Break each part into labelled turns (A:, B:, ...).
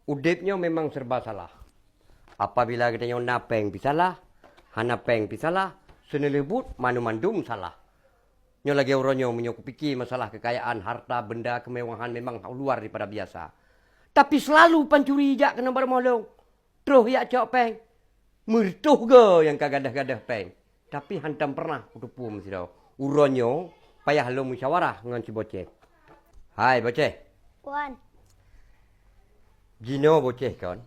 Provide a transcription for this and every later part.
A: Udipnya memang serba salah. Apabila kita nyo napeng pisalah, hanapeng pisalah, senelebut manu-mandum salah. Nyo lagi orangnya menyoku pikir masalah kekayaan, harta, benda, kemewahan memang luar daripada biasa. Tapi selalu pancuri jak kena bermolong. Terus ya cok peng. Mertuh ke yang kagadah-gadah peng. Tapi hantam pernah kutupu mesti tau. Uronyo payah lo musyawarah dengan si boceh. Hai boceh.
B: Puan.
A: Gino boceh kan.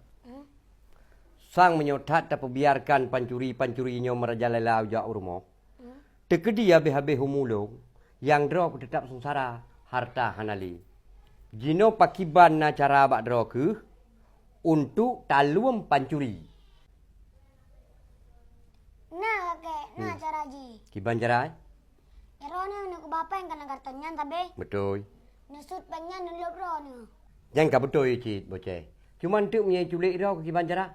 A: Sang menyotat tak biarkan pancuri-pancurinya merajalela ujak urmo. Tekedi habis-habis humulung. Yang drop tetap sengsara harta hanali. Gino pakiban na cara bak draw ke untuk taluam pancuri.
B: Nah kakek, nah cara ji.
A: Kiban cara?
B: Erone nak bapak yang kena kartonnya tapi
A: Betul.
B: nesut pengnya nuluk rone.
A: Yang ka betul ya cik boceh. Cuma tu punya culik draw ke kiban cara?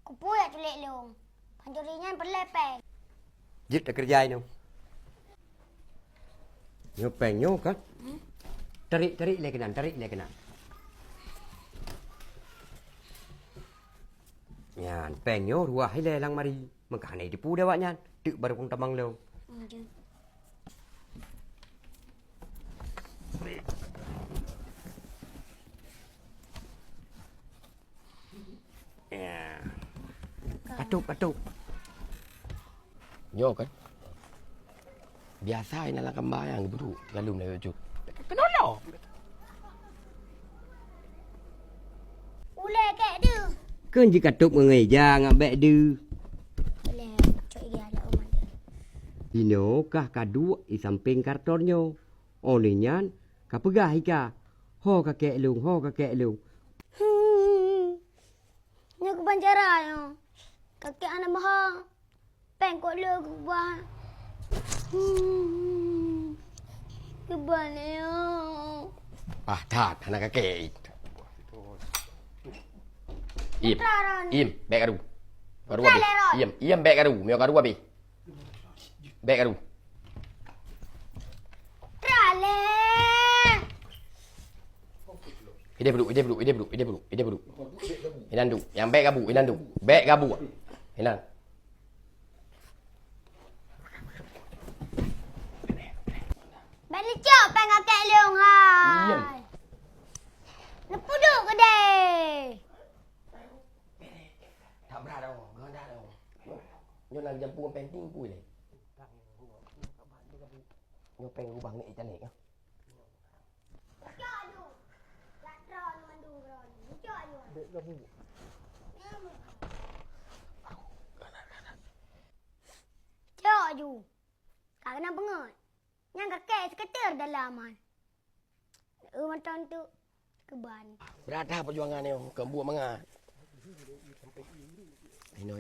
B: Kupu ya culik long. Pancurinya perlepeng.
A: Jit tak kerja ini. Nyopeng nyo kan? Tarik le kenan, tarik le kenan. Yan, peng nyo ruah ile lang mari. Magkanay di po dawa nyan. Di baru kong tamang lo. Ya. Katuk.
C: Nyo kan. Biasa ini lah kembang yang beru. Kalau nak ujuk. Kenapa?
B: Ule kek tu.
A: Kan jika katuk mengeja ngabek du.
B: Ule cok iya ada umat dia.
A: Ino kah kadu i samping kartonnya. Oninyan kapegah ika. Ho kakek lung.
B: Nya ku pancara yo. Kakek anak mahal. Peng kok le ku bah. Kebane yo.
C: Ah, tak. Anak kakek. Im. Im. Baik kadu. Kadu habis. Im. Baik kadu. Mio kadu habis. Baik kadu.
B: Trale.
C: Ide beluk. Inan du. Yang baik gabu. Inan du. Baik gabu. Inan.
B: Balik cok peng kakek leong hai.
C: Diam.
B: Nepuduk ke deh.
C: Tak berat dah. Gendak dah. Nyo nak jampu penting pui ni. Nyo pengen ubah ni ikan ni.
B: Cok tu. Latron mandu ron. Cok tu. Dek gabu. Cok tu. Kak kena bengut. Yang kakek seketir dalaman. Macam tu. Keban.
C: Berat dah perjuangan ni. Kembuat mangat. Hino.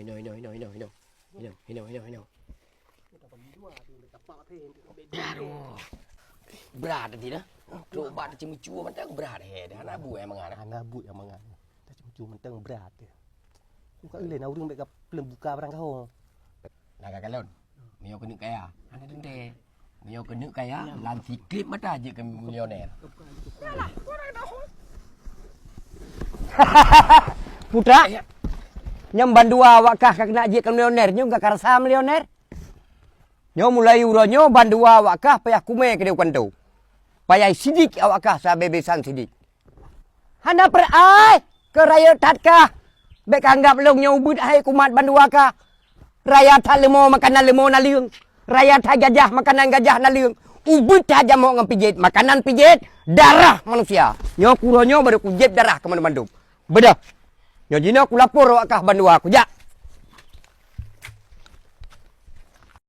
C: Aduh. Berat tadi dah. Duk bat cemu-cua mentang berat dah. Nabu yang mangat.
D: Nabu yang mangat. Tak cuma mentang berat dia. Buka ulin orang mereka belum buka barang kau.
C: Nak kalon. Mio kena kaya. Ana dente. Mio kena kaya, lan sikit mata je ke milioner.
A: Putra. Nyam bandua wakah kak nak je ke milioner. Nyo gak karasa milioner. Nyo mulai uronyo bandua wakah payah kume ke dia kanto. Payah sidik awakah sa bebesan sidik. Hana per ai ke raya tatkah. Bek anggap long nyo ubud hai kumat bandua kah. Raya tak lemo makanan lemo na liung. Raya tak gajah makanan gajah na liung. Ubud tak mau ngepijit makanan pijit darah manusia. Nyo kuronyo baru kujit darah ke mana-mana. Bedah. Nyo jino ku lapor wakah bandua ku jak.